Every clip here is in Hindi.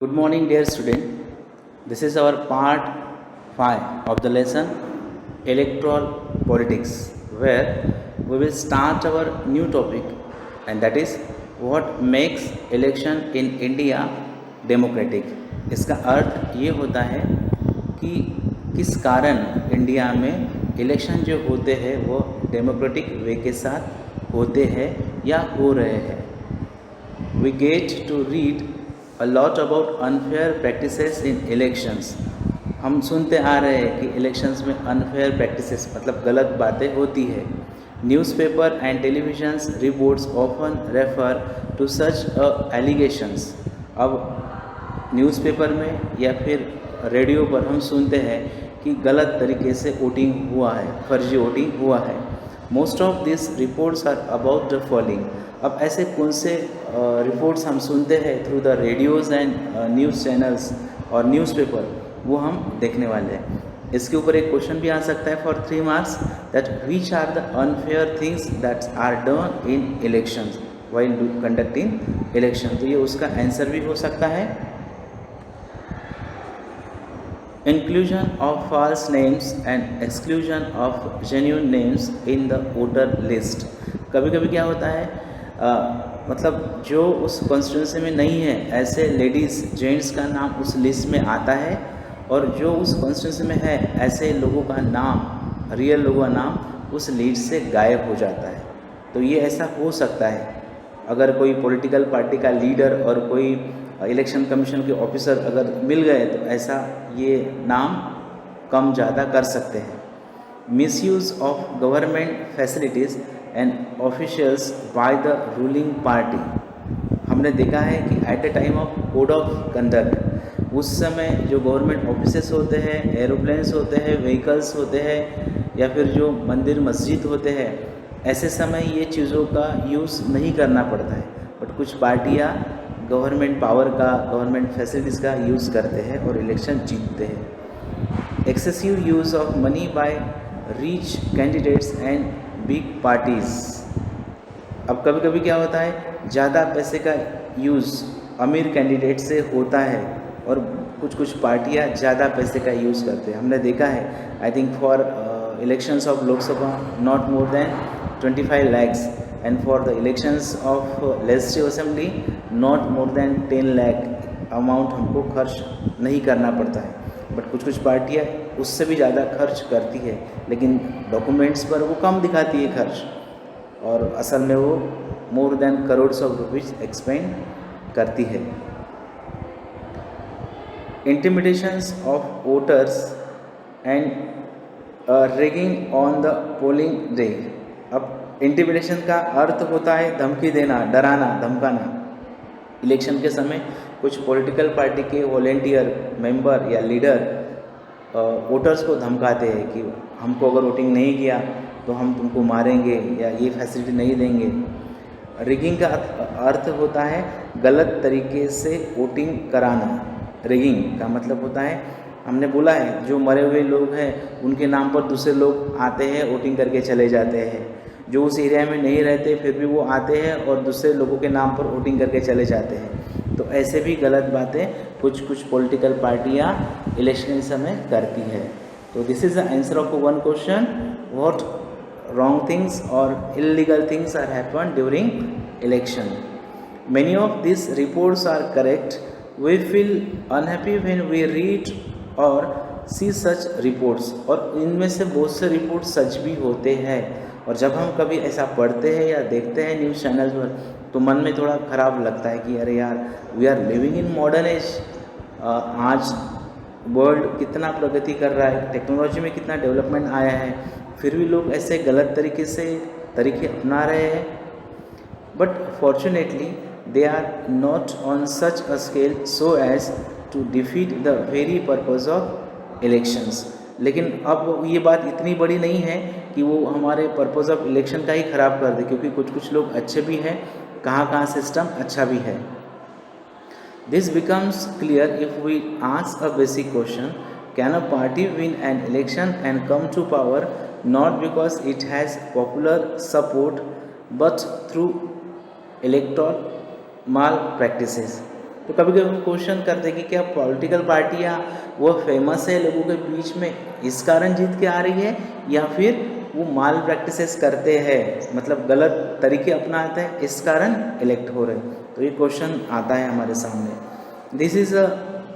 Good morning, dear student. This is our part 5 of the lesson Electoral Politics, where we will start our new topic, and that is what makes election in India democratic. इसका अर्थ ये होता है कि किस कारण इंडिया में इलेक्शन जो होते हैं वो डेमोक्रेटिक वे के साथ होते हैं या हो रहे हैं. We get to read a lot about unfair practices in elections. हम सुनते आ रहे हैं कि इलेक्शंस में अनफेयर प्रैक्टिसेस मतलब गलत बातें होती है. Newspaper and televisions reports often refer to such allegations. अब न्यूज़पेपर में या फिर रेडियो पर हम सुनते हैं कि गलत तरीके से वोटिंग हुआ है, फर्जी वोटिंग हुआ है. Most of this reports are about the following. अब ऐसे कौन से रिपोर्ट्स हम सुनते हैं through the radios and news channels और न्यूज़पेपर, वो हम देखने वाले हैं. इसके ऊपर एक क्वेश्चन भी आ सकता है for 3 marks, that which are the unfair things that are done in elections while conducting election. तो ये उसका आंसर भी हो सकता है. Inclusion of false names and exclusion of genuine names in the voter list. कभी कभी क्या होता है, मतलब जो उस कॉन्स्टिट्यूंसी में नहीं है ऐसे लेडीज़ जेंट्स का नाम उस लिस्ट में आता है, और जो उस कॉन्स्टिट्यूंसी में है ऐसे लोगों का नाम, रियल लोगों का नाम उस लिस्ट से गायब हो जाता है. तो ये ऐसा हो सकता है अगर कोई पॉलिटिकल पार्टी का लीडर और कोई इलेक्शन कमीशन के ऑफिसर अगर मिल गए तो ऐसा ये नाम कम ज़्यादा कर सकते हैं. Misuse of government facilities and officials by the ruling party. हमने देखा है कि eight the time of code of conduct उस समय जो गवर्नमेंट ऑफिसेस होते हैं, एरोप्लेन्स होते हैं, व्हीकल्स होते हैं या फिर जो मंदिर मस्जिद होते हैं, ऐसे समय ये चीज़ों का यूज़ नहीं करना पड़ता है. बट कुछ पार्टियाँ गवर्नमेंट पावर का, गवर्नमेंट फैसिलिटीज़ का यूज़ करते हैं और इलेक्शन जीतते हैं. Excessive use of money by rich candidates and big parties. अब कभी कभी क्या होता है, ज़्यादा पैसे का यूज़ अमीर कैंडिडेट से होता है और कुछ कुछ पार्टियाँ ज़्यादा पैसे का यूज़ करते हैं. हमने देखा है, I think for elections of Lok Sabha not more than 25 lakhs and for the elections of legislative assembly not more than 10 lakh amount हमको खर्च नहीं करना पड़ता है. बट कुछ कुछ पार्टियाँ उससे भी ज़्यादा खर्च करती है, लेकिन डॉक्यूमेंट्स पर वो कम दिखाती है खर्च, और असल में वो more than crores of rupees expend करती है. Intimidations of voters and rigging on the polling day. अब इंटिमिडेशन का अर्थ होता है धमकी देना, डराना, धमकाना. इलेक्शन के समय कुछ पॉलिटिकल पार्टी के वॉलेंटियर, मेंबर या लीडर वोटर्स को धमकाते हैं कि हमको अगर वोटिंग नहीं किया तो हम तुमको मारेंगे या ये फैसिलिटी नहीं देंगे. रिगिंग का अर्थ होता है गलत तरीके से वोटिंग कराना. रिगिंग का मतलब होता है, हमने बोला है जो मरे हुए लोग हैं उनके नाम पर दूसरे लोग आते हैं, वोटिंग करके चले जाते हैं. जो उस एरिया में नहीं रहते फिर भी वो आते हैं और दूसरे लोगों के नाम पर वोटिंग करके चले जाते हैं. तो ऐसे भी गलत बातें कुछ कुछ पॉलिटिकल पार्टियाँ इलेक्शन समय करती है. तो this is the answer of one question, what wrong things or illegal things are happened during election. Many of these reports are correct. We feel unhappy when we read or see such reports. और इनमें से बहुत से रिपोर्ट सच भी होते हैं, और जब हम कभी ऐसा पढ़ते हैं या देखते हैं न्यूज़ चैनल पर तो मन में थोड़ा ख़राब लगता है कि अरे यार, we are living in modern age. आज वर्ल्ड कितना प्रगति कर रहा है, टेक्नोलॉजी में कितना डेवलपमेंट आया है, फिर भी लोग ऐसे गलत तरीके अपना रहे हैं. But fortunately they are not on such a scale so as to defeat the very purpose of elections. लेकिन अब ये बात इतनी बड़ी नहीं है कि वो हमारे पर्पज़ ऑफ इलेक्शन का ही ख़राब कर दे, क्योंकि कुछ कुछ लोग अच्छे भी हैं, कहाँ सिस्टम अच्छा भी है. This becomes clear if we ask a basic question, can a party win an election and come to power not because it has popular support but through electoral malpractices. तो कभी कभी क्वेश्चन करते हैं कि क्या पॉलिटिकल पार्टियाँ वो फेमस है लोगों के बीच में इस कारण जीत के आ रही है, या फिर वो माल प्रैक्टिसेस करते हैं, मतलब गलत तरीके अपनाते हैं, इस कारण इलेक्ट हो रहे हैं। तो ये क्वेश्चन आता है हमारे सामने। This is a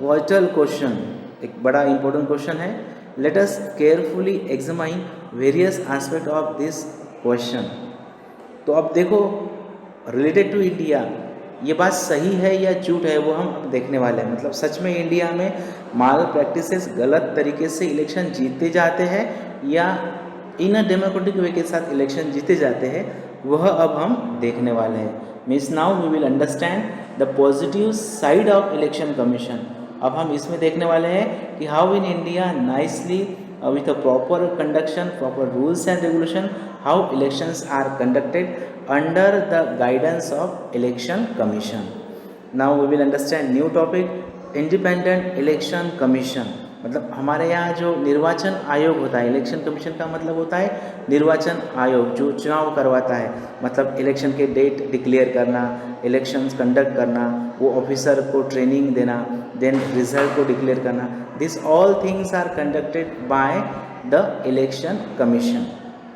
vital question, एक बड़ा इंपॉर्टेंट क्वेश्चन है। Let us carefully examine various aspect of this question. तो अब देखो, रिलेटेड टू इंडिया ये बात सही है या झूठ है वो हम अब देखने वाले हैं। मतलब सच में इंडिया में माल प्रैक्टिसेस गलत तरीके से इलेक्शन जीते जाते हैं या इन अ डेमोक्रेटिक वे के साथ इलेक्शन जीते जाते हैं, वह अब हम देखने वाले हैं। Means now we will understand the positive side of election commission. अब हम इसमें देखने वाले हैं कि how in India nicely with a proper conduction, proper rules and regulation, how elections are conducted under the guidance of election commission. Now we will understand new topic, independent election commission। मतलब हमारे यहाँ जो निर्वाचन आयोग होता है, इलेक्शन कमीशन का मतलब होता है निर्वाचन आयोग जो चुनाव करवाता है। मतलब इलेक्शन के डेट डिक्लेयर करना, इलेक्शंस कंडक्ट करना, वो ऑफिसर को ट्रेनिंग देना, देन रिजल्ट को डिक्लेयर करना, this all things are conducted by the election commission.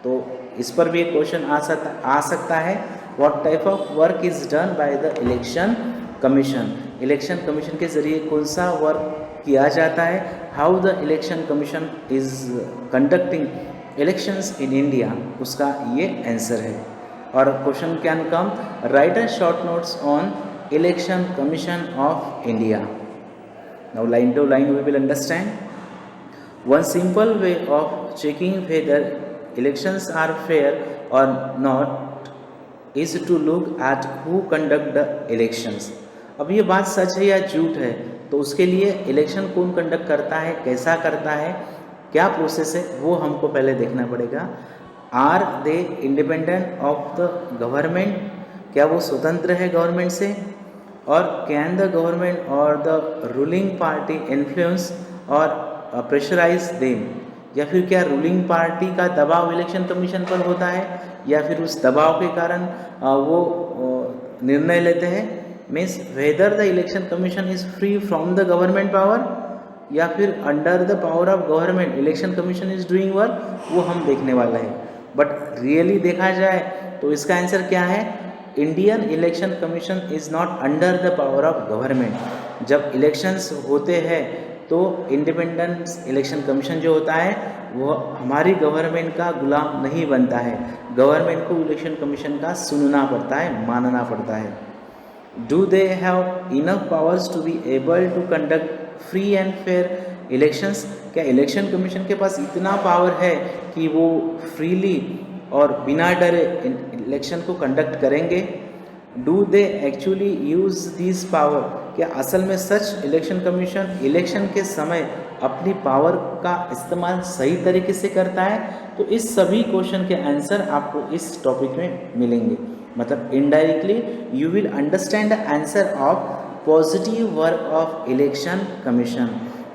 तो इस पर भी एक क्वेश्चन आ सकता है, what type of work is done by the election commission. Election commission के जरिए कौन सा वर्क किया जाता है, how the election commission is conducting elections in India, उसका ये आंसर है। और question can come, right a short notes on election commission of India. Now line to line we will understand. One simple way of checking whether elections are fair or not is to look at who conduct the elections. अब ये बात सच है या झूठ है, तो उसके लिए इलेक्शन कौन कंडक्ट करता है, कैसा करता है, क्या प्रोसेस है, वो हमको पहले देखना पड़ेगा। Are they independent of the government, क्या वो स्वतंत्र है गवर्नमेंट से, और कैन द गवर्नमेंट और द रूलिंग पार्टी इन्फ्लुएंस और प्रेशराइज देम, या फिर क्या रूलिंग पार्टी का दबाव इलेक्शन कमीशन पर होता है या फिर उस दबाव के कारण वो निर्णय लेते हैं। Means whether the election commission is free from the government power या फिर under the power of government election commission is doing work, वो हम देखने वाले हैं। बट रियली देखा जाए तो इसका आंसर क्या है, Indian election commission is not under the power of government. जब इलेक्शंस होते हैं तो इंडिपेंडेंस इलेक्शन कमीशन जो होता है वो हमारी गवर्नमेंट का गुलाम नहीं बनता है, गवर्नमेंट को इलेक्शन कमीशन का सुनना पड़ता है, मानना पड़ता है। Do they have enough powers to be able to conduct free and fair elections, क्या इलेक्शन कमीशन के पास इतना पावर है कि वो फ्रीली और बिना डरे इलेक्शन को कंडक्ट करेंगे। Do they actually use this power, क्या असल में सच इलेक्शन कमीशन इलेक्शन के समय अपनी पावर का इस्तेमाल सही तरीके से करता है। तो इस सभी क्वेश्चन के आंसर आपको इस टॉपिक में मिलेंगे। मतलब indirectly you will understand the answer of positive work of election commission.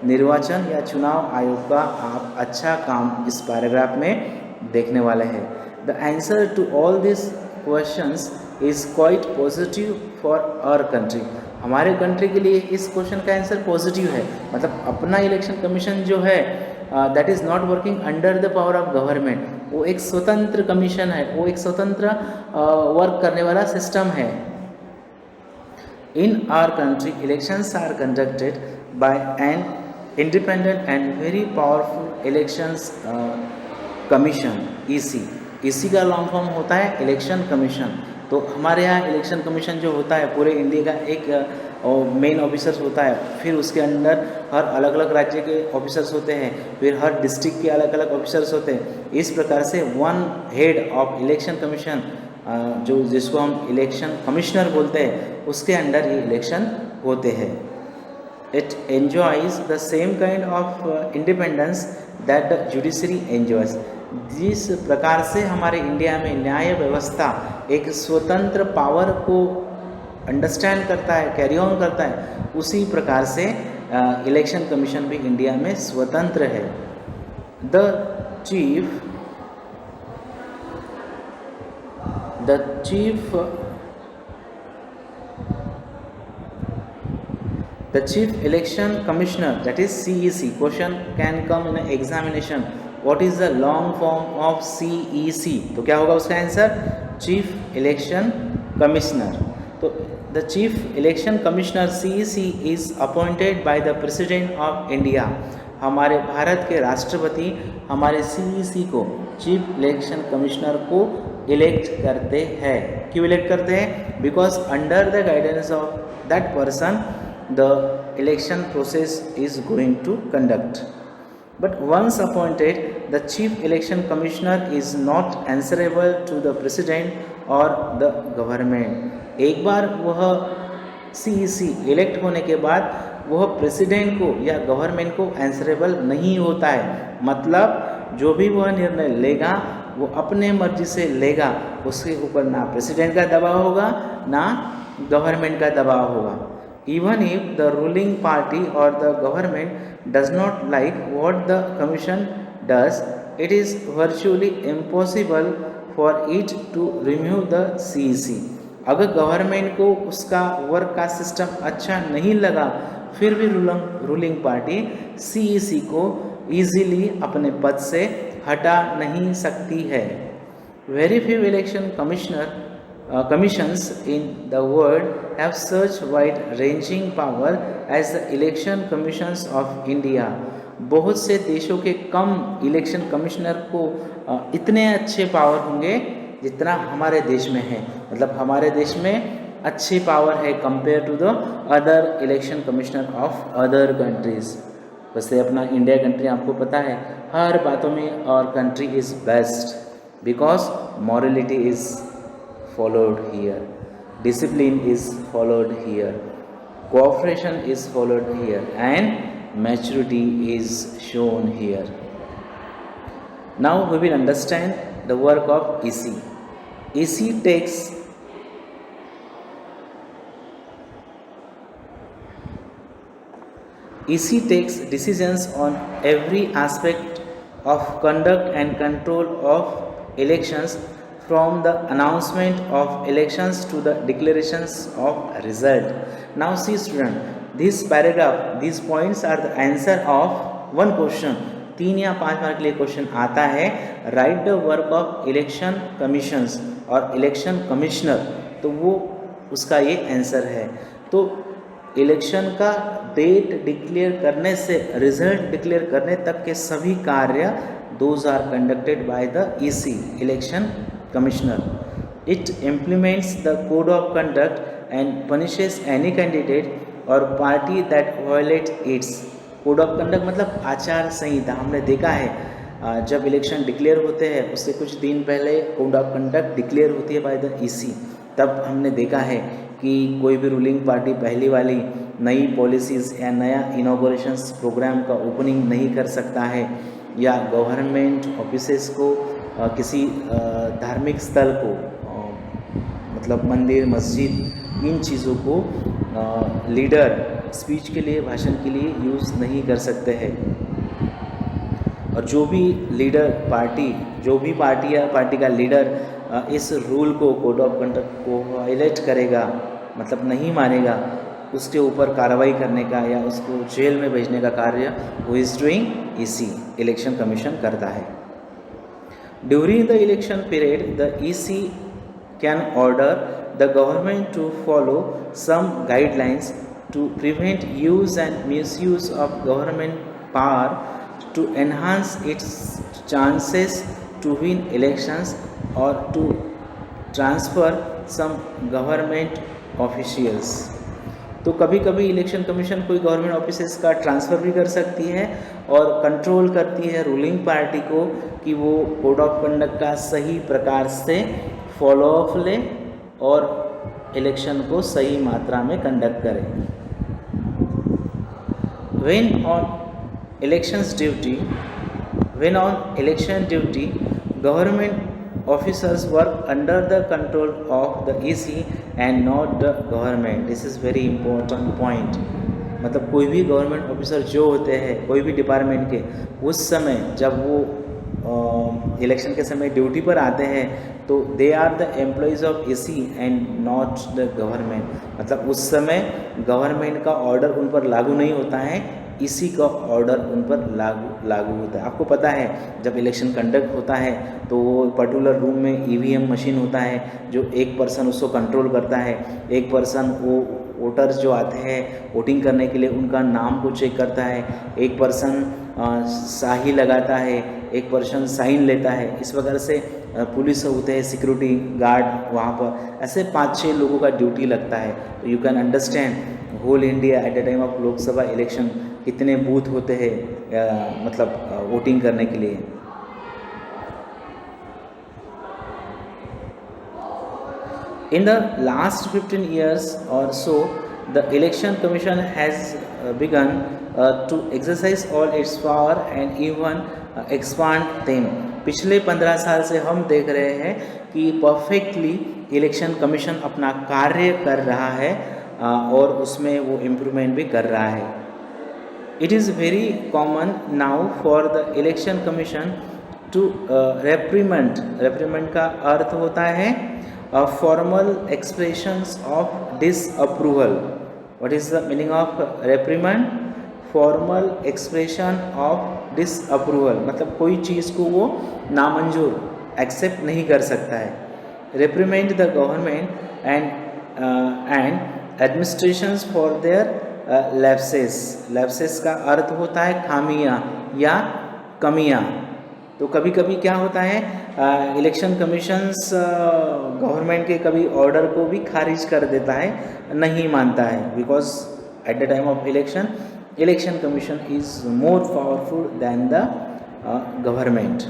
निर्वाचन या चुनाव आयोग का आप अच्छा काम इस पैराग्राफ में देखने वाले हैं। The answer to all this questions is quite positive for our country. हमारे कंट्री के लिए इस क्वेश्चन का आंसर पॉजिटिव है। मतलब अपना इलेक्शन कमीशन जो है that is not working under the power of government, वो एक स्वतंत्र कमीशन है, वो एक स्वतंत्र वर्क करने वाला सिस्टम है। In our country elections are conducted by an independent and very powerful elections commission, EC का लॉन्ग फॉर्म होता है इलेक्शन कमीशन। तो हमारे यहाँ इलेक्शन कमीशन जो होता है पूरे इंडिया का एक मेन ऑफिसर्स होता है, फिर उसके अंदर हर अलग अलग राज्य के ऑफिसर्स होते हैं, फिर हर डिस्ट्रिक्ट के अलग अलग ऑफिसर्स होते हैं। इस प्रकार से one head of election commission जो जिसको हम इलेक्शन कमिश्नर बोलते हैं, उसके अंडर ये इलेक्शन होते हैं। It enjoys the same kind of independence that the judiciary enjoys. जिस प्रकार से हमारे इंडिया में न्याय व्यवस्था एक स्वतंत्र पावर को अंडरस्टैंड करता है, कैरी ऑन करता है, उसी प्रकार से इलेक्शन कमीशन भी इंडिया में स्वतंत्र है। The chief The Chief Election Commissioner, that is CEC. Question can come in an examination. What is the long form of CEC? तो क्या होगा उसका आंसर? Chief Election Commissioner. तो the Chief Election Commissioner CEC is appointed by the President of India. हमारे भारत के राष्ट्रपति हमारे CEC को चीफ इलेक्शन कमिश्नर को इलेक्ट करते हैं. क्यों इलेक्ट करते हैं? Because under the guidance of that person the election process is going to conduct. But once appointed, the chief election commissioner is not answerable to the president or the government. एक बार वह CEC इलेक्ट होने के बाद वह प्रेसिडेंट को या गवर्नमेंट को आंसरेबल नहीं होता है. मतलब जो भी वह निर्णय लेगा वो अपने मर्जी से लेगा, उसके ऊपर ना प्रेसिडेंट का दबाव होगा ना गवर्नमेंट का दबाव होगा. Even if the ruling party or the government does not like what the commission does, it is virtually impossible for it to remove the CEC. अगर गवर्नमेंट को उसका वर्क का सिस्टम अच्छा नहीं लगा फिर भी रूलिंग पार्टी CEC को ईजिली अपने पद से हटा नहीं सकती है. Very few election commissions in the world have such wide ranging power as the election commissions of India. बहुत से देशों के कम इलेक्शन कमिश्नर को इतने अच्छे पावर होंगे जितना हमारे देश में है. मतलब हमारे देश में अच्छी पावर है compare to the other election commissioner of other countries. वैसे अपना इंडिया कंट्री आपको पता है हर बातों में और country is best because morality is followed here, discipline is followed here, cooperation is followed here, and maturity is shown here. Now we will understand the work of EC. EC takes decisions on every aspect of conduct and control of elections, from the announcement of elections to the declarations of result. Now see student, this paragraph, these points are the answer of one question. 3 या 5 मार्क के लिए क्वेश्चन आता है. Right the work of election commissions और इलेक्शन कमिश्नर, तो वो उसका ये आंसर है. तो इलेक्शन का डेट डिक्लेयर करने से रिजल्ट डिक्लेयर करने तक के सभी कार्य those are conducted by the EC, इलेक्शन Commissioner. It implements the code of conduct and punishes any candidate or party that violates its. Code of conduct मतलब आचार संहिता. हमने देखा है जब इलेक्शन डिक्लेयर होते हैं उससे कुछ दिन पहले कोड ऑफ कंडक्ट डिक्लेयर होती है बाय द EC. तब हमने देखा है कि कोई भी रूलिंग पार्टी पहली वाली नई पॉलिसीज़ या नया इनॉग्रेशंस प्रोग्राम का ओपनिंग नहीं कर सकता है, या गवर्नमेंट ऑफिसेस को किसी धार्मिक स्थल को मतलब मंदिर मस्जिद इन चीज़ों को लीडर स्पीच के लिए भाषण के लिए यूज़ नहीं कर सकते हैं. और जो भी लीडर पार्टी जो भी पार्टी का लीडर इस रूल को कोड ऑफ कंडक्ट को वायलेट करेगा मतलब नहीं मानेगा, उसके ऊपर कार्रवाई करने का या उसको जेल में भेजने का कार्य वो is doing EC, election commission करता है. During the election period, the EC can order the government to follow some guidelines to prevent use and misuse of government power to enhance its chances to win elections or to transfer some government officials. तो कभी कभी इलेक्शन कमीशन कोई गवर्नमेंट ऑफिसेस का ट्रांसफ़र भी कर सकती है और कंट्रोल करती है रूलिंग पार्टी को कि वो कोड ऑफ कंडक्ट का सही प्रकार से फॉलो अप ले और इलेक्शन को सही मात्रा में कंडक्ट करे. When on election duty, government officers work under the control of the EC and not the government. This is very important point. मतलब कोई भी गवर्नमेंट ऑफिसर जो होते हैं कोई भी डिपार्टमेंट के, उस समय जब वो इलेक्शन के समय ड्यूटी पर आते हैं तो they are the employees of EC and not the government. मतलब उस समय गवर्नमेंट का ऑर्डर उन पर लागू नहीं होता है, इसी का ऑर्डर उन पर लागू होता है। आपको पता है जब इलेक्शन कंडक्ट होता है तो वो पर्टिकुलर रूम में ईवीएम मशीन होता है, जो एक पर्सन उसको कंट्रोल करता है। एक पर्सन वो वोटर्स जो आते हैं वोटिंग करने के लिए उनका नाम को चेक करता है, एक पर्सन स्याही लगाता है, एक पर्सन साइन लेता है। इस प्रकार से पुलिस होते हैं, सिक्योरिटी गार्ड वहाँ पर, ऐसे 5-6 लोगों का ड्यूटी लगता है। तो you can understand whole India at the time of Lok Sabha election कितने बूथ होते हैं मतलब वोटिंग करने के लिए। In the last 15 years or so, the Election Commission has begun to exercise all its power and even expand them. पिछले 15 साल से हम देख रहे हैं कि परफेक्टली इलेक्शन कमीशन अपना कार्य कर रहा है और उसमें वो इम्प्रूवमेंट भी कर रहा है। It is very common now for the Election Commission to reprimand का अर्थ होता है formal expressions of disapproval. What is the meaning of reprimand? Formal expression of disapproval, मतलब कोई चीज़ को वो नामंजूर एक्सेप्ट नहीं कर सकता है। reprimand the government and administrations for their lapses का अर्थ होता है खामियां या कमियां। तो कभी कभी क्या होता है इलेक्शन कमीशंस गवर्नमेंट के कभी ऑर्डर को भी खारिज कर देता है, नहीं मानता है, because at the time of election commission is more powerful than the government.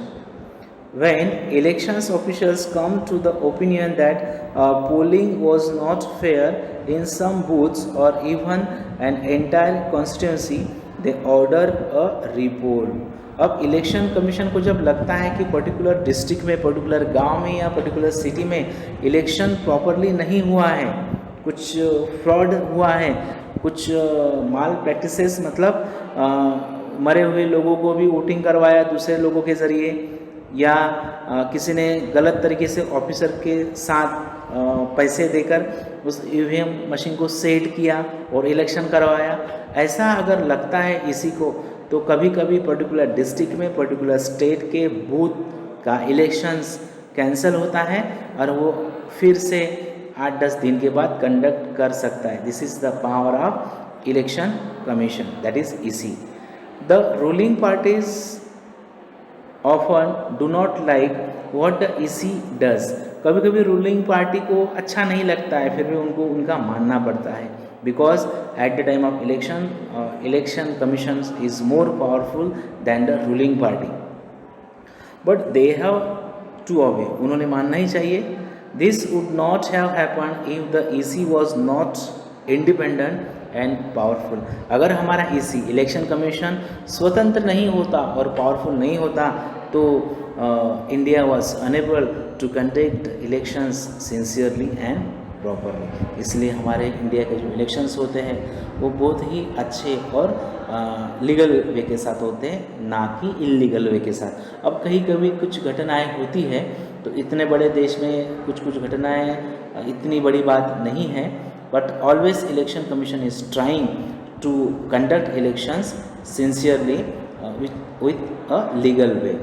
When elections officials come to the opinion that polling was not fair in some booths or even an entire constituency, they order a repoll. अब इलेक्शन कमीशन को जब लगता है कि पर्टिकुलर डिस्ट्रिक्ट में, पर्टिकुलर गांव में या पर्टिकुलर सिटी में इलेक्शन प्रॉपरली नहीं हुआ है, कुछ फ्रॉड हुआ है, कुछ माल प्रैक्टिसेस, मतलब मरे हुए लोगों को भी वोटिंग करवाया दूसरे लोगों के ज़रिए, या किसी ने गलत तरीके से ऑफिसर के साथ पैसे देकर उस ईवीएम मशीन को सेट किया और इलेक्शन करवाया, ऐसा अगर लगता है इसी को, तो कभी कभी पर्टिकुलर डिस्ट्रिक्ट में, पर्टिकुलर स्टेट के बूथ का इलेक्शंस कैंसिल होता है और वो फिर से 8-10 दिन के बाद कंडक्ट कर सकता है। This is the power of election commission, that is EC. The ruling parties often do not like what the EC does. कभी कभी रूलिंग पार्टी को अच्छा नहीं लगता है, फिर भी उनको उनका मानना पड़ता है, because at the time of election commission is more powerful than the ruling party, but they have to obey, उन्होंने मानना ही चाहिए। This would not have happen if the EC was not independent and powerful. अगर हमारा EC इलेक्शन कमीशन स्वतंत्र नहीं होता और पावरफुल नहीं होता तो India was unable to conduct elections sincerely and properly. इसलिए हमारे इंडिया के जो इलेक्शंस होते हैं वो बहुत ही अच्छे और लीगल वे के साथ होते हैं, ना कि इलीगल वे के साथ। अब कहीं कभी कुछ घटनाएं होती है तो इतने बड़े देश में कुछ घटनाएं इतनी बड़ी बात नहीं है, but always election commission is trying to conduct elections sincerely with a legal way.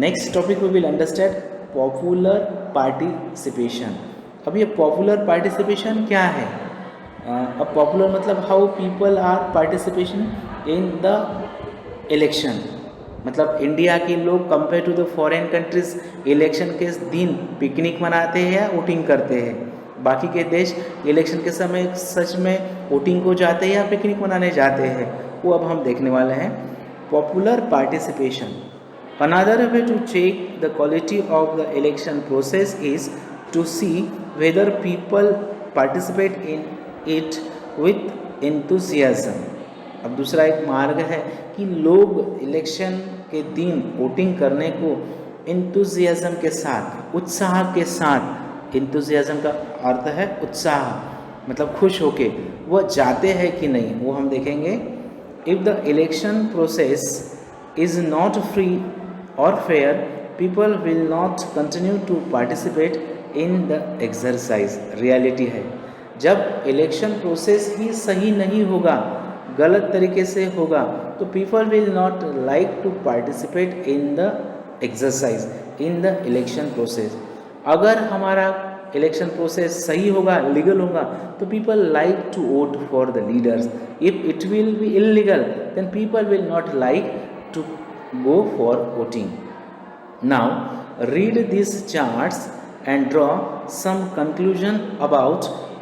Next topic we will understand popular participation. अब ये popular participation क्या है? अब popular मतलब how people are participation in the election. मतलब इंडिया के लोग compare to the foreign countries election के दिन पिकनिक मनाते हैं या वोटिंग करते हैं, बाकी के देश इलेक्शन के समय सच में वोटिंग को जाते हैं या पिकनिक मनाने जाते हैं, वो अब हम देखने वाले हैं। Popular participation, another way to check the quality of the election process is to see whether people participate in it with enthusiasm. अब दूसरा एक मार्ग है कि लोग इलेक्शन के दिन वोटिंग करने को एंथुसियाज्म के साथ, उत्साह के साथ, एंथुसियाज्म का अर्थ है उत्साह, मतलब खुश होके वो जाते हैं कि नहीं, वो हम देखेंगे। If the election process is not free or fair, people will not continue to participate in the exercise. reality है, जब इलेक्शन प्रोसेस ही सही नहीं होगा, गलत तरीके से होगा, तो people will not like to participate in the exercise, in the election process. अगर हमारा इलेक्शन प्रोसेस सही होगा, लीगल होगा, तो people like to vote for the leaders. If it will be illegal, then people will not like to go for voting. Now read these charts and draw some conclusion about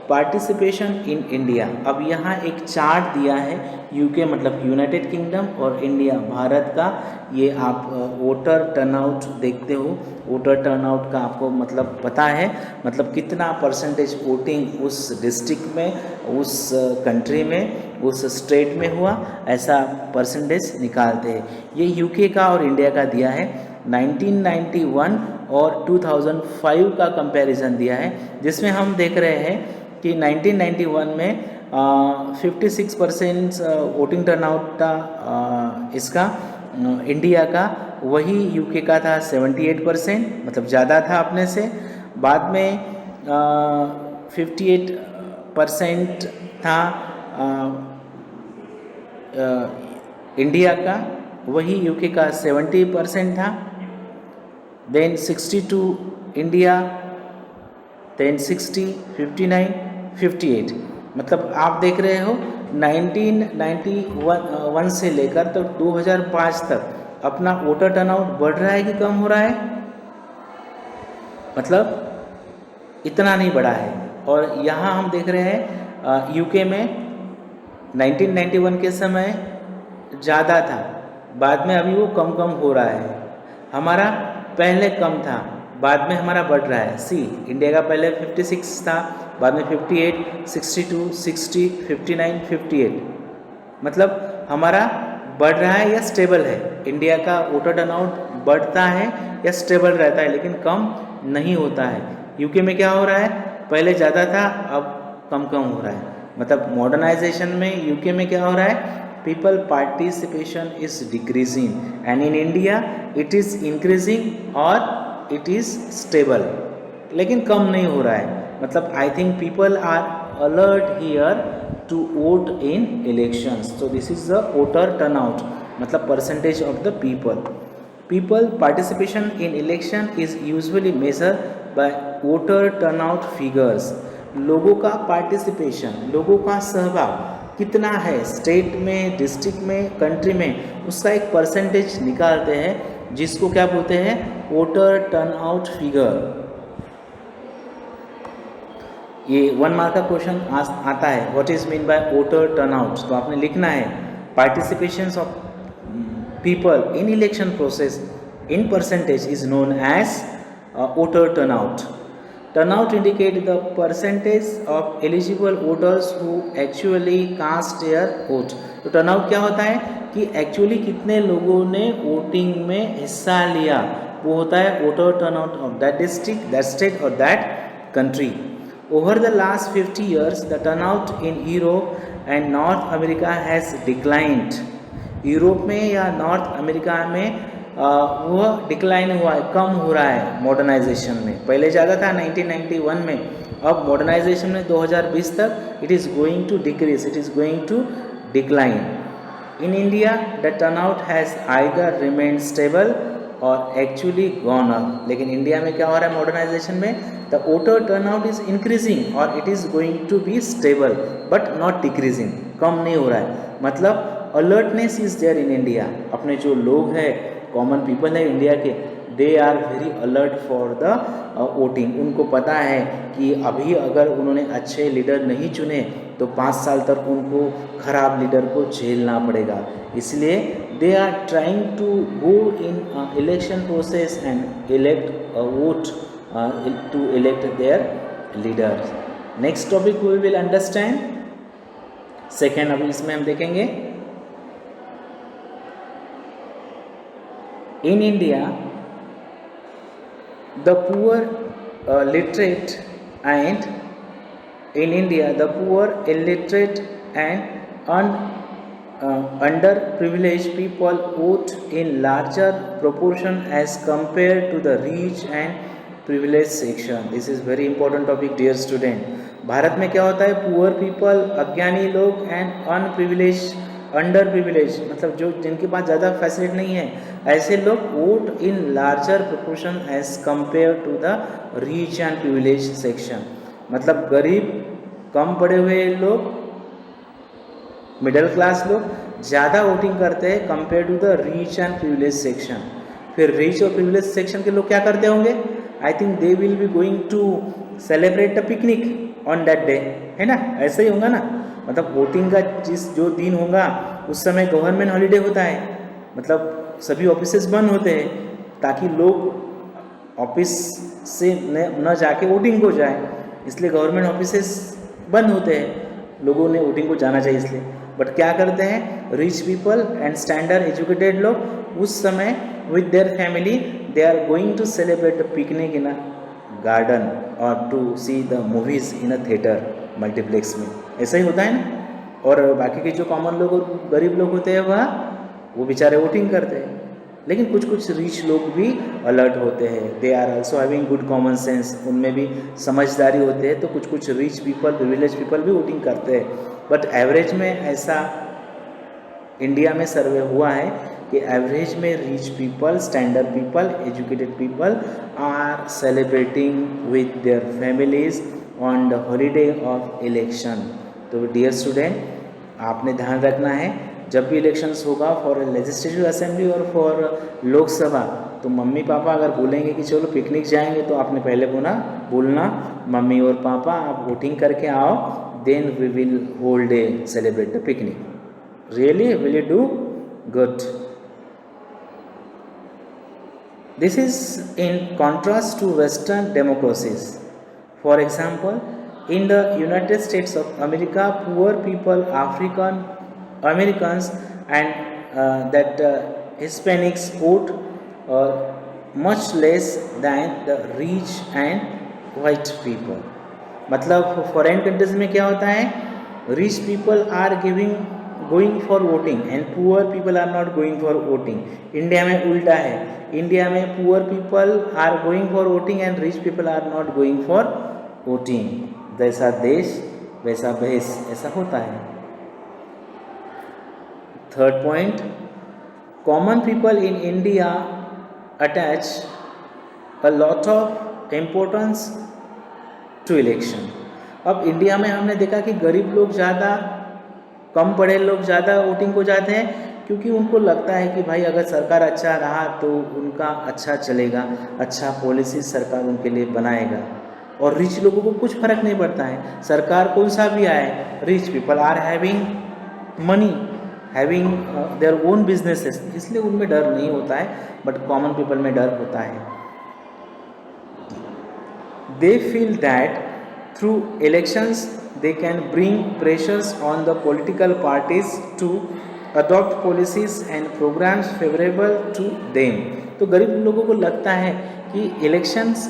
participation in India. अब यहाँ एक चार्ट दिया है, यूके मतलब यूनाइटेड किंगडम और इंडिया भारत का. ये आप वोटर टर्नआउट देखते हो, वोटर टर्नआउट का आपको मतलब पता है, मतलब कितना परसेंटेज वोटिंग उस डिस्ट्रिक्ट में, उस कंट्री में, उस स्टेट में हुआ, ऐसा परसेंटेज निकालते हैं. ये यूके का और इंडिया का दिया है. 1991 और 2005 का कंपैरिजन दिया है, जिसमें हम देख रहे हैं कि 1991 में 56% वोटिंग टर्नआउट था इसका इंडिया का, वही यूके का था 78%, मतलब ज़्यादा था अपने से. बाद में 58% था इंडिया का, वही यूके का 70% था. Then 62 India, then 60, 59, 58. मतलब आप देख रहे हो 1991 से लेकर तो 2005 तक अपना वोटर टर्नआउट बढ़ रहा है कि कम हो रहा है? मतलब इतना नहीं बढ़ा है. और यहाँ हम देख रहे हैं यूके में 1991 के समय ज़्यादा था, बाद में अभी वो कम कम हो रहा है. हमारा पहले कम था, बाद में हमारा बढ़ रहा है. सी, इंडिया का पहले 56 था, बाद में 58, 62, 60, 59, 58. मतलब हमारा बढ़ रहा है या स्टेबल है? इंडिया का वोटर टर्नआउट बढ़ता है या स्टेबल रहता है, लेकिन कम नहीं होता है. यूके में क्या हो रहा है? पहले ज़्यादा था, अब कम कम हो रहा है. मतलब मॉडर्नाइजेशन में यूके में क्या हो रहा है? People participation is decreasing, and in India it is increasing और इट इज़ स्टेबल, लेकिन कम नहीं हो रहा है. मतलब I think people are alert here to vote in elections. तो this is the voter turnout, मतलब percentage of the people. People participation in election is usually measure by voter turnout figures. लोगों का पार्टिसिपेशन, लोगों का सहभाग कितना है स्टेट में, डिस्ट्रिक्ट में, कंट्री में, उसका एक परसेंटेज निकालते हैं, जिसको क्या बोलते हैं? Voter turnout figure. ये 1 मार्क का क्वेश्चन आता है, what is mean by voter turnout. तो आपने लिखना है participation of people in election process in percentage is known as voter turnout. Turnout indicate the percentage of eligible voters who actually cast their vote. तो टर्नआउट क्या होता है कि एक्चुअली कितने लोगों ने वोटिंग में हिस्सा लिया, वो होता है voter turnout of that district, that state और that country. Over the last 50 years, the turnout in Europe and North America has declined. Europe में या नॉर्थ अमेरिका में वह डिक्लाइन हुआ है, कम हो रहा है मॉडर्नाइजेशन में. पहले ज़्यादा था 1991 में, अब मॉडर्नाइजेशन में 2020 तक it is going to decrease, it is going to decline. In India the turnout has either remain stable और एक्चुअली गॉन अप. लेकिन इंडिया में क्या हो रहा है मॉडर्नाइजेशन में? The voter turnout is increasing और it is going to be stable but not decreasing. कम नहीं हो रहा है. मतलब alertness is there in India. अपने जो लोग हैं, कॉमन पीपल है इंडिया के, दे are very alert for the voting. उनको पता है कि अभी अगर उन्होंने अच्छे लीडर नहीं चुने तो 5 साल तक उनको खराब लीडर को झेलना पड़ेगा. इसलिए they are trying to go in election process and elect vote to elect their leader. Next topic we will understand. Second अभी इसमें हम देखेंगे. In India, the poor illiterate and in India the poor illiterate and under privilege people vote in larger proportion as compare to the rich and privilege section. This is very important topic dear student. Bharat में क्या होता है, पुअर पीपल, अज्ञानी लोग, एंड अनप्रिविलेज, अंडर प्रिविलेज मतलब जो जिनके पास ज़्यादा फैसिलिटी नहीं है, ऐसे लोग vote in larger proportion as compare to the rich and privilege section. मतलब गरीब, कम पढ़े हुए लोग, मिडिल क्लास लोग ज़्यादा वोटिंग करते हैं compare to the rich and privilege section. फिर रीच और प्रिविलेज सेक्शन के लोग क्या करते होंगे? I think they will be going to celebrate the picnic on that day, है ना? ऐसा ही होगा ना. मतलब वोटिंग का जो दिन होगा उस समय गवर्नमेंट हॉलीडे होता है, मतलब सभी ऑफिसेज बंद होते हैं ताकि लोग ऑफिस से न जाके वोटिंग को जाए, इसलिए गवर्नमेंट ऑफिसेज बंद होते हैं, लोगों ने वोटिंग को जाना चाहिए इसलिए. बट क्या करते हैं, rich people and standard educated लोग उस समय with their family they are going to celebrate the picnic in a garden और to see the movies in a theatre, multiplex में. ऐसा ही होता है ना. और बाकी के जो कॉमन लोग और गरीब लोग होते हैं वो बेचारे वोटिंग करते हैं. लेकिन कुछ कुछ रिच लोग भी अलर्ट होते हैं, they are also having good common sense, उनमें भी समझदारी होते हैं, तो कुछ कुछ रिच पीपल, प्रिविलेज पीपल भी वोटिंग करते हैं. बट एवरेज में ऐसा इंडिया में सर्वे हुआ है कि एवरेज में rich people, standard people, educated people are celebrating with their families on the holiday of election. तो डियर स्टूडेंट, आपने ध्यान रखना है जब भी इलेक्शंस होगा फॉर लेजिस्लेटिव असेंबली और फॉर लोकसभा, तो मम्मी पापा अगर बोलेंगे कि चलो पिकनिक जाएंगे, तो आपने पहले बोलना मम्मी और पापा आप वोटिंग करके आओ, then we will whole day celebrate the picnic. Really will you do? Good. This is in contrast to Western democracies. For example, in the United States of America, poor people, African Americans, and Hispanics vote much less than the rich and white people. मतलब फॉरेन कंट्रीज में क्या होता है, rich people are going for voting and poor people are not going for voting. India में उल्टा है, इंडिया में poor people are going for voting and rich people are not going for voting. जैसा देश वैसा भेष, ऐसा होता है. Third point, common people in India attach a lot of importance to election. अब इंडिया में हमने देखा कि गरीब लोग ज़्यादा, कम पढ़े लोग ज़्यादा वोटिंग को जाते हैं, क्योंकि उनको लगता है कि भाई अगर सरकार अच्छा रहा तो उनका अच्छा चलेगा, अच्छा पॉलिसी सरकार उनके लिए बनाएगा. और रिच लोगों को कुछ फर्क नहीं पड़ता है, सरकार कौन सा भी आए, rich people are having money, having their own businesses, इसलिए उनमें डर नहीं होता है. बट कॉमन पीपल में डर होता है. They feel that through elections they can bring pressures on the political parties to adopt policies and programs favorable to them. तो गरीब लोगों को लगता है कि elections,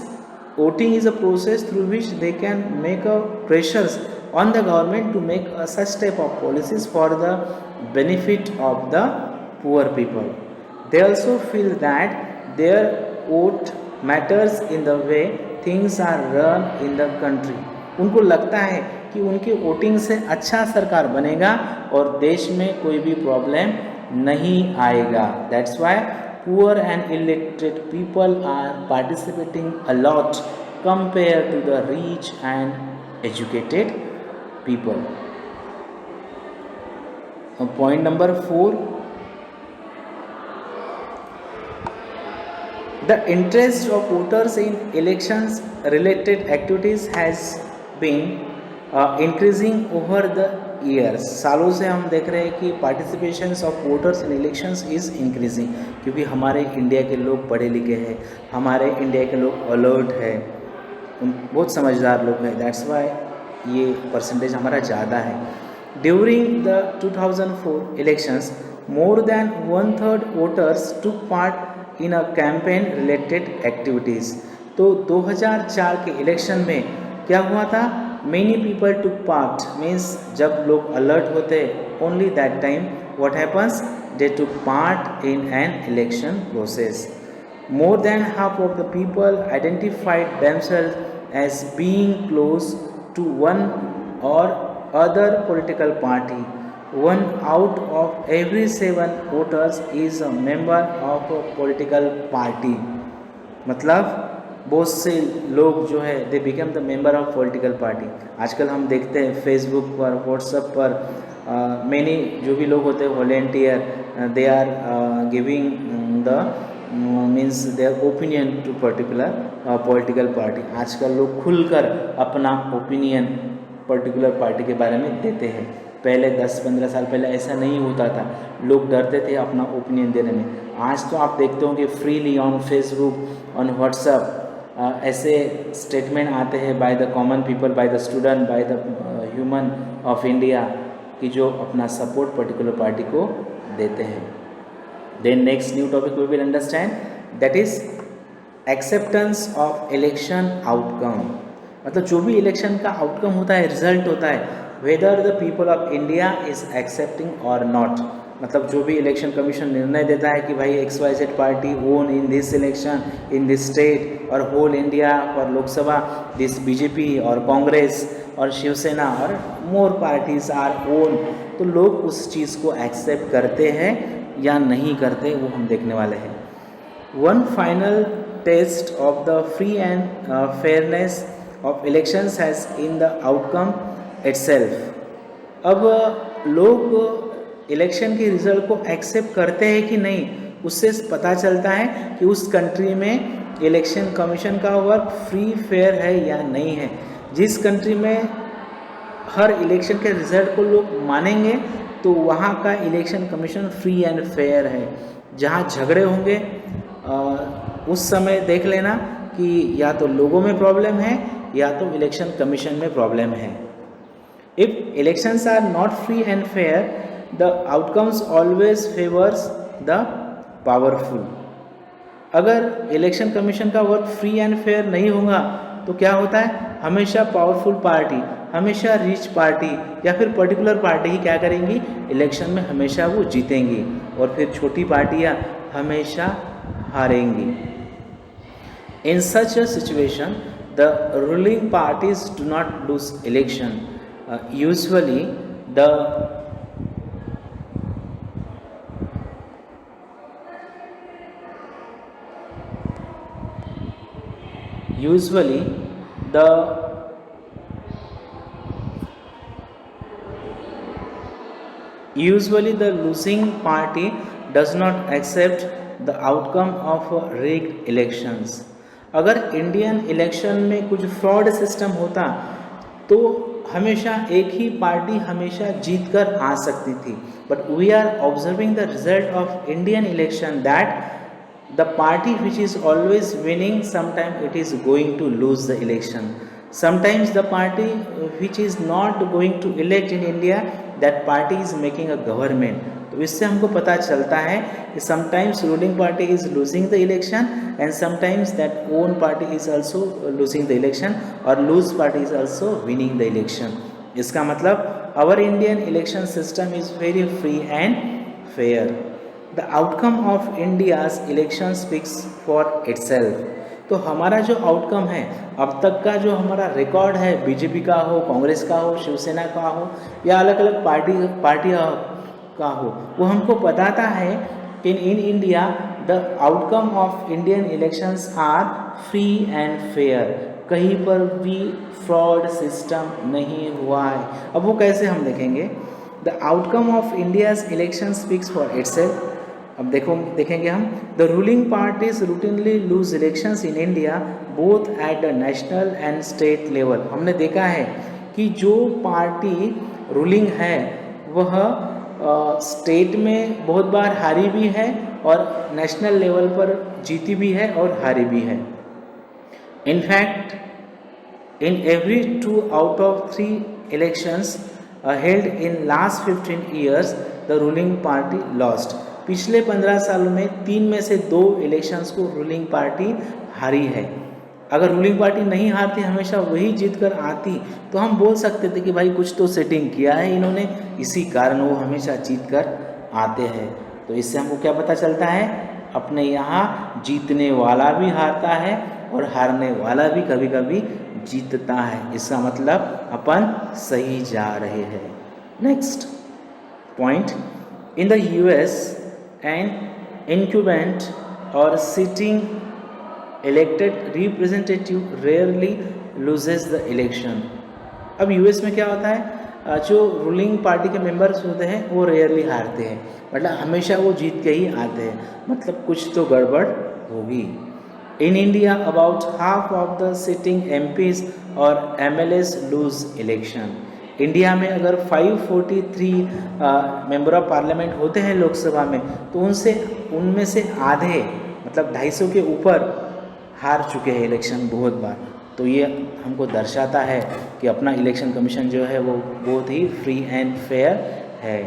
voting is a process through which they can make a pressures on the government to make such type of policies for the benefit of the poor people. They also feel that their vote matters in the way things are run in the country. उनको लगता है कि उनकी वोटिंग से अच्छा सरकार बनेगा और देश में कोई भी प्रॉब्लम नहीं आएगा. That's why poor and illiterate people are participating a lot compare to the rich and educated people. Point number 4, the interest of voters in elections related activities has been increasing over the years. सालों से हम देख रहे हैं कि participation of voters in elections is increasing, क्योंकि हमारे इंडिया के लोग पढ़े लिखे हैं, हमारे इंडिया के लोग अलर्ट है, बहुत समझदार लोग हैं. दैट्स वाई ये परसेंटेज हमारा ज़्यादा है. During the 2004 elections more than 1/3 voters took part in a campaign related activities. तो 2004 के इलेक्शन में क्या हुआ था, many people took part means जब लोग अलर्ट होते only that time what happens? They took part in an election process. More than half of the people identified themselves as being close to one or other political party. 1 out of every 7 voters is a member of a political party. मतलब बहुत से लोग जो है they become the member of political party. आजकल हम देखते हैं फेसबुक पर, व्हाट्सएप पर मैनी जो भी लोग होते हैं volunteer, they are giving the means their opinion to particular political party. आजकल लोग खुलकर अपना ओपिनियन पर्टिकुलर पार्टी के बारे में देते हैं. पहले 10-15 साल पहले ऐसा नहीं होता था, लोग डरते थे अपना ओपिनियन देने में. आज तो आप देखते होंगे freely on Facebook, on WhatsApp ऐसे स्टेटमेंट आते हैं by the common people, by the student, by the human of India कि जो अपना सपोर्ट पर्टिकुलर पार्टी को देते हैं. Then next new topic we will understand, that is acceptance of election outcome. मतलब जो भी इलेक्शन का आउटकम होता है, रिजल्ट होता है, whether the people of India is accepting और नॉट. मतलब जो भी इलेक्शन कमीशन निर्णय देता है कि भाई XYZ party own in this election in this state और whole India for Lok Sabha this BJP और कांग्रेस और शिवसेना और मोर पार्टीज आर ओन, तो लोग उस चीज़ को एक्सेप्ट करते हैं या नहीं करते, वो हम देखने वाले हैं. One final test of the free and fairness of elections has in the outcome itself. अब लोग इलेक्शन के रिजल्ट को एक्सेप्ट करते हैं कि नहीं, उससे पता चलता है कि उस कंट्री में इलेक्शन कमीशन का वर्क फ्री फेयर है या नहीं है. जिस कंट्री में हर इलेक्शन के रिजल्ट को लोग मानेंगे तो वहाँ का election commission free and fair है. जहाँ झगड़े होंगे उस समय देख लेना कि या तो लोगों में प्रॉब्लम है या तो इलेक्शन कमीशन में प्रॉब्लम है. If elections are not free and fair, the outcomes always favors the powerful. अगर इलेक्शन कमीशन का वर्क फ्री एंड फेयर नहीं होगा तो क्या होता है, हमेशा पावरफुल पार्टी, हमेशा रिच पार्टी या फिर पर्टिकुलर पार्टी ही क्या करेंगी, इलेक्शन में हमेशा वो जीतेंगी और फिर छोटी पार्टियां हमेशा हारेंगी. In such a situation the ruling parties do not lose election. Usually Usually the losing party does not accept the outcome of rigged elections. अगर इंडियन इलेक्शन में कुछ फ्रॉड सिस्टम होता तो हमेशा एक ही पार्टी हमेशा जीत कर आ सकती थी. But we are observing the result of Indian election that the party which is always winning, sometimes it is going to lose the election. Sometimes the party which is not going to elect in India, that party is making a government. तो इससे हमको पता चलता है कि sometimes ruling party is losing the election and sometimes that own party is also losing the election or lose party is also winning the election. इसका मतलब our Indian election system is very free and fair. The outcome of India's election speaks for itself. तो हमारा जो आउटकम है, अब तक का जो हमारा रिकॉर्ड है, BJP का हो, कांग्रेस का हो, शिवसेना का हो या अलग अलग पार्टियाँ का हो, वो हमको बताता है कि in India the outcome of Indian elections are free and fair. कहीं पर भी फ्रॉड सिस्टम नहीं हुआ है. अब वो कैसे हम देखेंगे. The outcome of India's election speaks for itself. अब देखेंगे हम, the ruling parties routinely lose elections in India both at the national and state level. हमने देखा है कि जो पार्टी रूलिंग है वह स्टेट में बहुत बार हारी भी है और नेशनल लेवल पर जीती भी है और हारी भी है. In fact in every 2 out of 3 elections held in last 15 years the ruling party lost. पिछले 15 सालों में 3 में से 2 इलेक्शंस को रूलिंग पार्टी हारी है. अगर रूलिंग पार्टी नहीं हारती, हमेशा वही जीत कर आती, तो हम बोल सकते थे कि भाई कुछ तो सेटिंग किया है इन्होंने, इसी कारण वो हमेशा जीत कर आते हैं। तो इससे हमको क्या पता चलता है, अपने यहाँ जीतने वाला भी हारता है और हारने वाला भी कभी कभी जीतता है। इसका मतलब अपन सही जा रहे हैं। Next point, in the US and incumbent और sitting elected representative rarely loses the election. अब यूएस में क्या होता है, जो रूलिंग पार्टी के मेंबर्स होते हैं वो रेयरली हारते हैं, मतलब हमेशा वो जीत के ही आते हैं, मतलब कुछ तो गड़बड़ होगी। In India about half of the sitting MPs और एमएलएस लूज इलेक्शन। इंडिया में अगर 543 मेंबर ऑफ पार्लियामेंट होते हैं लोकसभा में, तो उनमें से आधे मतलब 250 के ऊपर हार चुके हैं इलेक्शन बहुत बार। तो ये हमको दर्शाता है कि अपना इलेक्शन कमीशन जो है वो बहुत ही फ्री एंड फेयर है।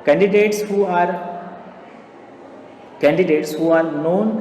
Candidates who are known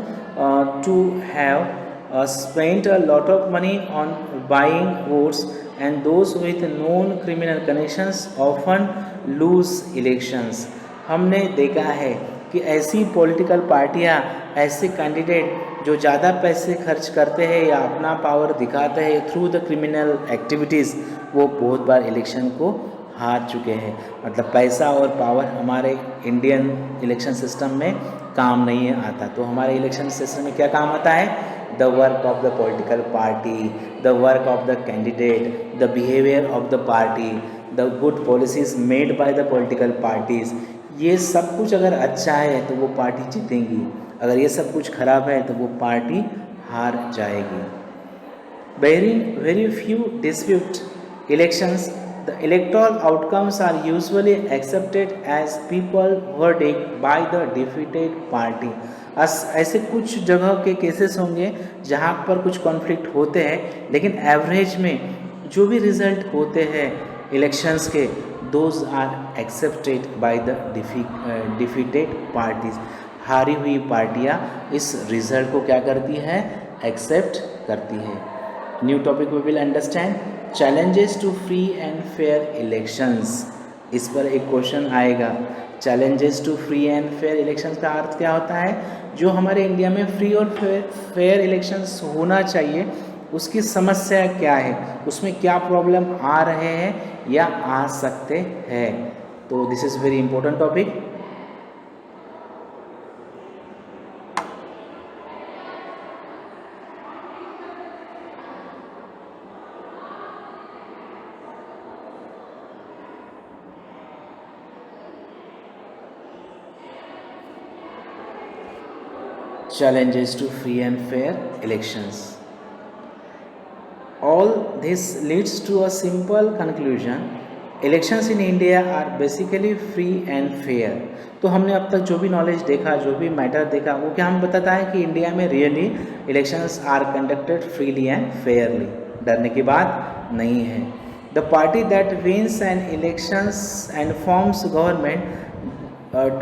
to have spent a lot of money on buying votes and those with known criminal connections often lose elections. हमने देखा है कि ऐसी पॉलिटिकल पार्टियां, ऐसे कैंडिडेट जो ज़्यादा पैसे खर्च करते हैं या अपना पावर दिखाते हैं थ्रू द क्रिमिनल एक्टिविटीज़, वो बहुत बार इलेक्शन को हार चुके हैं। मतलब पैसा और पावर हमारे इंडियन इलेक्शन सिस्टम में काम नहीं आता। तो हमारे इलेक्शन सिस्टम में क्या काम आता है, the work of the political party, the work of the candidate, the behaviour of the party, the good policies made by the political parties. ये सब कुछ अगर अच्छा है तो वो पार्टी जीतेंगी, अगर ये सब कुछ खराब है तो वो पार्टी हार जाएगी। Very few dispute elections the electoral outcomes are usually accepted as people verdict by the defeated party. ऐसे कुछ जगह के केसेस होंगे जहाँ पर कुछ कॉन्फ्लिक्ट होते हैं, लेकिन एवरेज में जो भी रिजल्ट होते हैं इलेक्शंस के, those are accepted by the defeated parties. हारी हुई पार्टियां इस रिजल्ट को क्या करती है, एक्सेप्ट करती है। New topic we will understand challenges to free and fair elections. इस पर एक क्वेश्चन आएगा, challenges to free and fair elections का अर्थ क्या होता है। जो हमारे इंडिया में फ्री और फेयर इलेक्शंस होना चाहिए उसकी समस्या क्या है, उसमें क्या प्रॉब्लम आ रहे हैं या आ सकते हैं। तो this is very important topic. Challenges to free and fair elections. All this leads to a simple conclusion. Elections in India are basically free and fair. तो हमने अब तक जो भी नॉलेज देखा, जो भी मैटर देखा, वो क्या हमें बताता है कि इंडिया में really elections are conducted freely and fairly. डरने की बात नहीं है। The party that wins an elections and forms government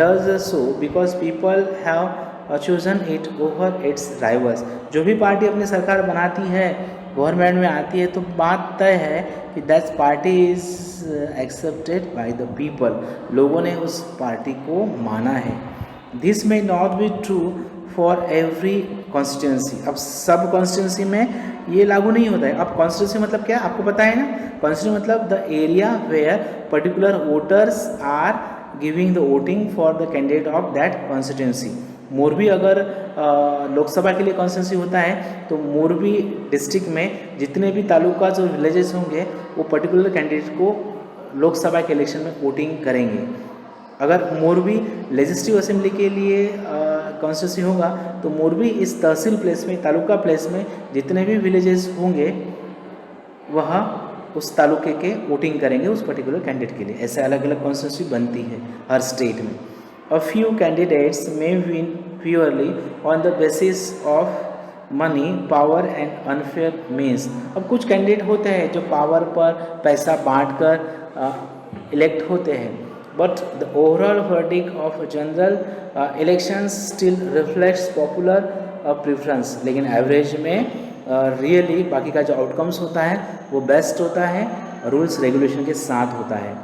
does so because people have chosen it over its rivals. जो भी पार्टी अपनी सरकार बनाती है, गवर्नमेंट में आती है, तो बात तय है कि that party is accepted by the people. लोगों ने उस पार्टी को माना है। This may not be true for every constituency. अब सब कॉन्स्टिट्यूंसी में ये लागू नहीं होता है। अब कॉन्स्टिट्यूंसी मतलब क्या, आपको पता है ना, कॉन्स्टिट्यूंसी मतलब the area where particular voters are giving the voting for the candidate of that constituency. मोरबी अगर लोकसभा के लिए कॉन्स्टिट्यूंसी होता है तो मोरबी डिस्ट्रिक्ट में जितने भी तालुका जो विलेजेस होंगे वो पर्टिकुलर कैंडिडेट को लोकसभा के इलेक्शन में वोटिंग करेंगे। अगर मोरबी लेजिस्लेटिव असेंबली के लिए कॉन्स्टिट्यूंसी होगा तो मोरबी इस तहसील प्लेस में, तालुका प्लेस में जितने भी विलेजेस होंगे वह उस तालुके के वोटिंग करेंगे उस पर्टिकुलर कैंडिडेट के लिए। ऐसे अलग अलग कॉन्स्टिट्यूंसी बनती है हर स्टेट में। A few candidates may win purely on the basis of money, power and unfair means. अब कुछ कैंडिडेट होते हैं जो पावर पर पैसा बांटकर इलेक्ट होते हैं, but the overall verdict of general elections still reflects popular preference. लेकिन एवरेज में रियली बाकी का जो आउटकम्स होता है वो बेस्ट होता है, रूल्स रेगुलेशन के साथ होता है।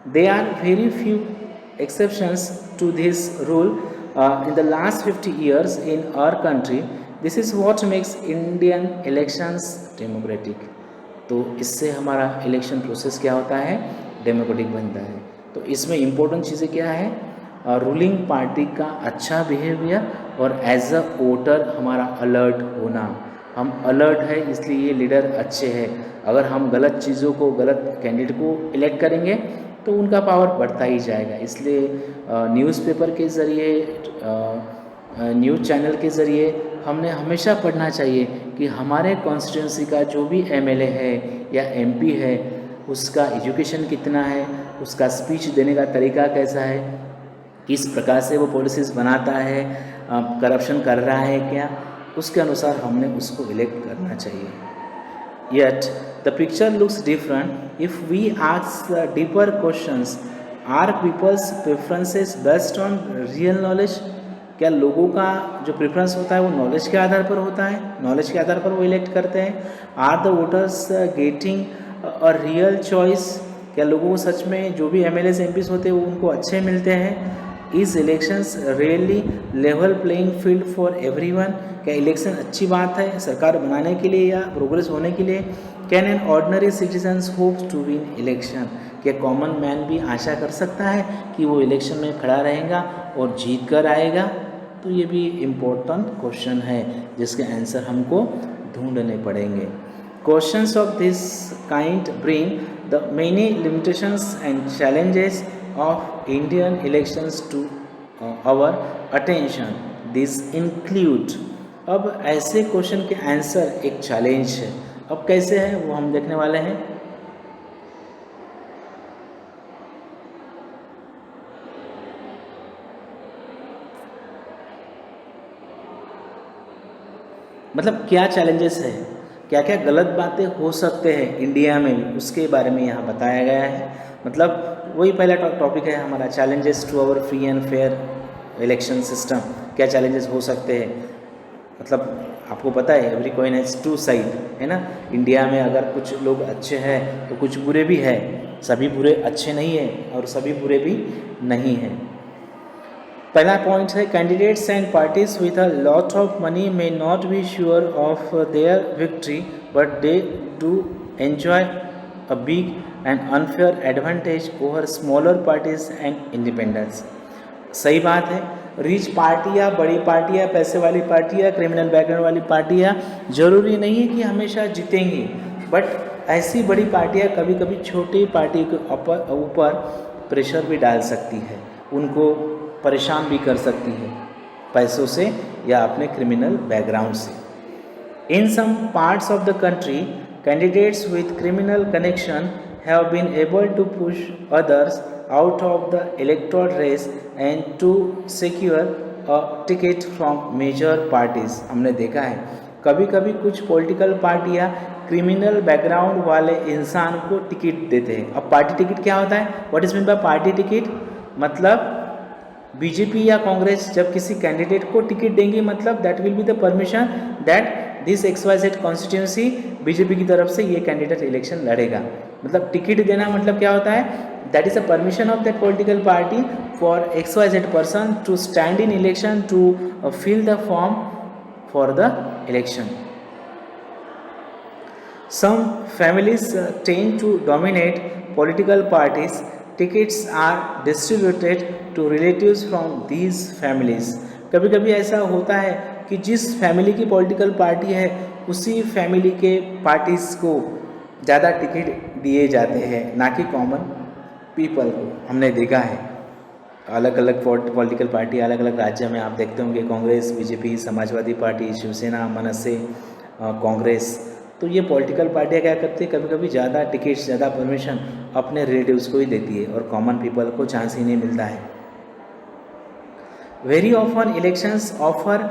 They are very few exceptions to this rule in the last 50 years in our country. This is what makes Indian elections democratic. तो इससे हमारा इलेक्शन प्रोसेस क्या होता है, डेमोक्रेटिक बनता है. तो इसमें इम्पोर्टेंट चीज़ें क्या है, रूलिंग पार्टी का अच्छा बिहेवियर और एज अ वोटर हमारा अलर्ट होना. हम अलर्ट है इसलिए ये लीडर अच्छे हैं. अगर हम गलत चीज़ों को, गलत कैंडिडेट को इलेक्ट करेंगे तो उनका पावर बढ़ता ही जाएगा. इसलिए न्यूज़पेपर के ज़रिए, न्यूज़ चैनल के ज़रिए हमने हमेशा पढ़ना चाहिए कि हमारे कॉन्स्टिट्यूंसी का जो भी एमएलए है या एमपी है उसका एजुकेशन कितना है, उसका स्पीच देने का तरीका कैसा है, किस प्रकार से वो पॉलिसीज़ बनाता है, करप्शन कर रहा है क्या, उसके अनुसार हमने उसको इलेक्ट करना चाहिए. Yet the picture looks different if we ask the deeper questions. Are people's preferences based on real knowledge? क्या लोगों का जो प्रेफरेंस होता है वो नॉलेज के आधार पर होता है, नॉलेज के आधार पर वो इलेक्ट करते हैं. Are the voters getting a real choice? क्या लोगों को सच में जो भी एमएलएस एमपीस होते हैं वो उनको अच्छे मिलते हैं? Is elections really level playing field for everyone? क्या इलेक्शन अच्छी बात है सरकार बनाने के लिए या प्रोग्रेस होने के लिए? Can an ordinary citizens hope to win election? क्या कॉमन मैन भी आशा कर सकता है कि वो इलेक्शन में खड़ा रहेगा और जीत कर आएगा? तो ये भी इम्पोर्टेंट क्वेश्चन है जिसके आंसर हमको ढूंढने पड़ेंगे. Questions of this kind bring the many limitations and challenges of Indian elections to our attention. This include. अब ऐसे क्वेश्चन के आंसर एक चैलेंज है. अब कैसे है वो हम देखने वाले हैं. मतलब क्या चैलेंजेस है, क्या क्या गलत बातें हो सकते हैं इंडिया में भी, उसके बारे में यहाँ बताया गया है. मतलब वही पहला टॉपिक है हमारा, challenges to our free and fair election system. क्या चैलेंजेस हो सकते हैं. मतलब आपको पता है every coin has two side, है ना. इंडिया में अगर कुछ लोग अच्छे हैं तो कुछ बुरे भी हैं. सभी बुरे अच्छे नहीं हैं और सभी बुरे भी नहीं हैं. पहला पॉइंट है, candidates and parties with a lot of money may not be sure of their victory but they do enjoy a big and unfair advantage over smaller parties and independents. सही बात है. रिच पार्टियाँ, बड़ी पार्टियाँ, पैसे वाली पार्टियाँ, क्रिमिनल बैकग्राउंड वाली पार्टियाँ जरूरी नहीं है कि हमेशा जीतेंगी, बट ऐसी बड़ी पार्टियाँ कभी कभी छोटी पार्टी के ऊपर प्रेशर भी डाल सकती है, उनको परेशान भी कर सकती है पैसों से या अपने क्रिमिनल बैकग्राउंड से. In some parts of the country candidates with criminal connection have been able to push others out of the electoral race and to secure a ticket from major parties. हमने देखा है कभी कभी कुछ पॉलिटिकल पार्टियां क्रिमिनल बैकग्राउंड वाले इंसान को टिकट देते हैं. अब पार्टी टिकट क्या होता है, what is mean by party ticket? मतलब बीजेपी या कांग्रेस जब किसी कैंडिडेट को टिकट देंगी, मतलब that will be the permission that this XYZ constituency BJP की तरफ से ये कैंडिडेट इलेक्शन लड़ेगा. मतलब टिकट देना मतलब क्या होता है, that is a permission of that political party for XYZ person to stand in election, to fill the form for the election. Some families tend to dominate political parties. Tickets are distributed to relatives from these families. कभी कभी ऐसा होता है कि जिस फैमिली की पॉलिटिकल पार्टी है उसी फैमिली के पार्टीज़ को ज़्यादा टिकट दिए जाते हैं, ना कि कॉमन पीपल को. हमने देखा है अलग अलग पॉलिटिकल पार्टी अलग अलग राज्य में आप देखते होंगे, कांग्रेस, बीजेपी, समाजवादी पार्टी, शिवसेना, मनसे, कांग्रेस. तो ये पॉलिटिकल पार्टियाँ क्या करती है, कभी कभी ज़्यादा टिकट्स, ज़्यादा परमिशन अपने रिलेटिव्स को ही देती है और कॉमन पीपल को चांस ही नहीं मिलता है. Very often elections offer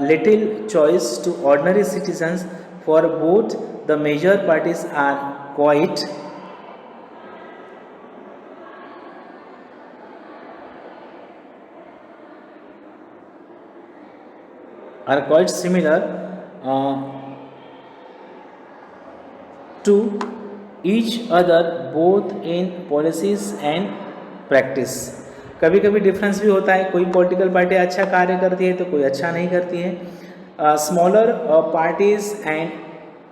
little choice to ordinary citizens for both the major parties are quite similar to each other both in policies and practice. कभी कभी डिफरेंस भी होता है, कोई पॉलिटिकल पार्टी अच्छा कार्य करती है तो कोई अच्छा नहीं करती है। Smaller parties and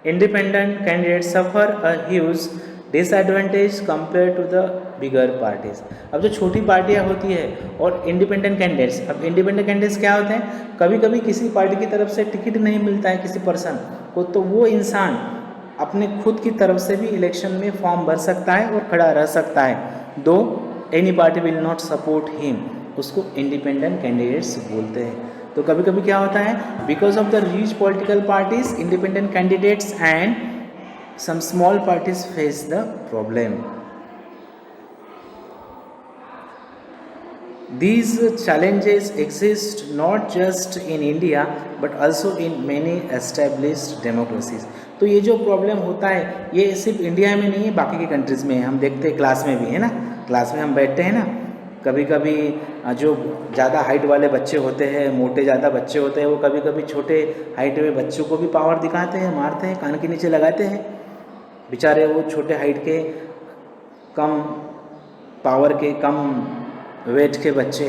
independent candidate suffer a huge disadvantage compare to the bigger parties. अब जो छोटी पार्टियां होती है और इंडिपेंडेंट कैंडिडेट्स, अब इंडिपेंडेंट कैंडिडेट्स क्या होते हैं, कभी कभी किसी पार्टी की तरफ से टिकट नहीं मिलता है किसी पर्सन को, तो वो इंसान अपने खुद की तरफ से भी इलेक्शन में फॉर्म भर सकता है और खड़ा रह सकता है। दो any party will not support him, उसको इंडिपेंडेंट कैंडिडेट्स बोलते हैं। तो कभी कभी क्या होता है, because of the reach political parties, independent candidates and some small parties face the problem. These challenges exist not just in India but also in many established democracies. तो ये जो प्रॉब्लम होता है ये सिर्फ इंडिया में नहीं है, बाकी के कंट्रीज़ में हम देखते हैं, क्लास में भी है ना, क्लास में हम बैठते हैं ना, कभी कभी जो ज़्यादा हाइट वाले बच्चे होते हैं, मोटे ज़्यादा बच्चे होते हैं, वो कभी कभी छोटे हाइट में बच्चों को भी पावर दिखाते हैं, मारते हैं, कान के नीचे लगाते हैं। बेचारे वो छोटे हाइट के, कम पावर के, कम वेट के बच्चे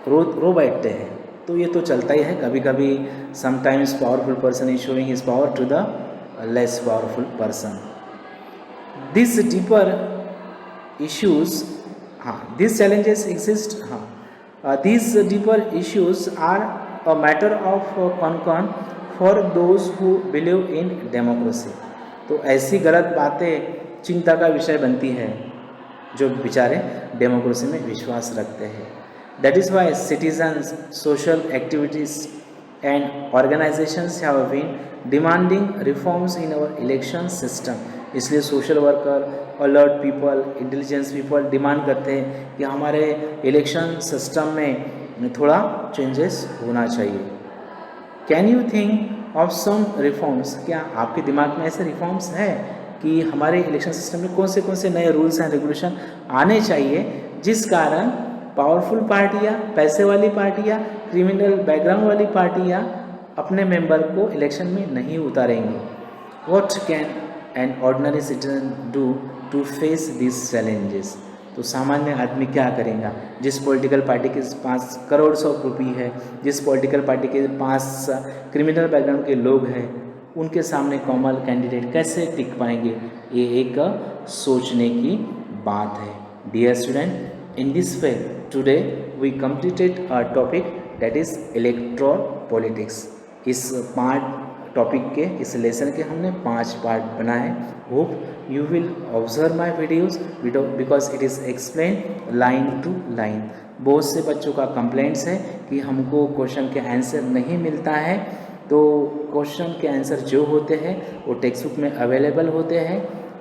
रो बैठते हैं। तो ये तो चलता ही है कभी कभी। Sometimes powerful person is showing his power to the less powerful person. This deeper issues, these challenges exist, these deeper issues are a matter of concern for those who believe in democracy. तो ऐसी गलत बातें चिंता का विषय बनती है जो बेचारे डेमोक्रेसी में विश्वास रखते हैं। That is why citizens, social activities and organisations have been demanding reforms in our election system. इसलिए social worker, alert people, intelligence people demand करते हैं कि हमारे इलेक्शन सिस्टम में थोड़ा चेंजेस होना चाहिए। Can you think of some reforms, क्या आपके दिमाग में ऐसे रिफॉर्म्स हैं कि हमारे इलेक्शन सिस्टम में कौन से नए रूल्स एंड रेगुलेशन आने चाहिए जिस कारण पावरफुल पार्टियाँ, पैसे वाली पार्टियाँ, क्रिमिनल बैकग्राउंड वाली पार्टियाँ अपने मेंबर को इलेक्शन में नहीं उतारेंगी। What can an ordinary citizen do to face this challenges. तो सामान्य आदमी क्या करेगा, जिस पॉलिटिकल पार्टी के पास करोड़ सौ रुपये है, जिस पॉलिटिकल पार्टी के पास क्रिमिनल बैकग्राउंड के लोग हैं, उनके सामने कॉमन कैंडिडेट कैसे टिक पाएंगे, ये एक सोचने की बात है। Dear student, in this way today we completed our topic that is electoral politics. इस टॉपिक के, इस लेसन के हमने 5 पार्ट बनाए। Hope you will observe my videos because it is explain line to line. बहुत से बच्चों का कंप्लेंट्स है कि हमको क्वेश्चन के आंसर नहीं मिलता है, तो क्वेश्चन के आंसर जो होते हैं वो टेक्स्ट बुक में अवेलेबल होते हैं।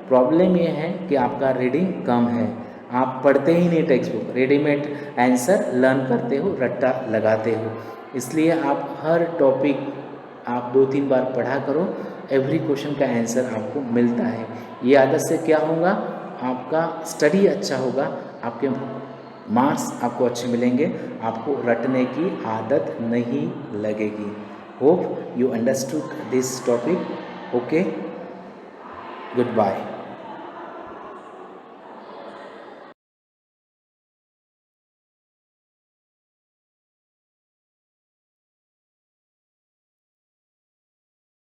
प्रॉब्लम ये है कि आपका रीडिंग कम है, आप पढ़ते ही नहीं text book, readymade answer learn करते हो, रट्टा लगाते हो। इसलिए आप हर टॉपिक आप 2-3 बार पढ़ा करो, एवरी क्वेश्चन का आंसर आपको मिलता है। ये आदत से क्या होगा, आपका स्टडी अच्छा होगा, आपके मार्क्स आपको अच्छे मिलेंगे, आपको रटने की आदत नहीं लगेगी। Hope you understood this topic. Okay, good bye.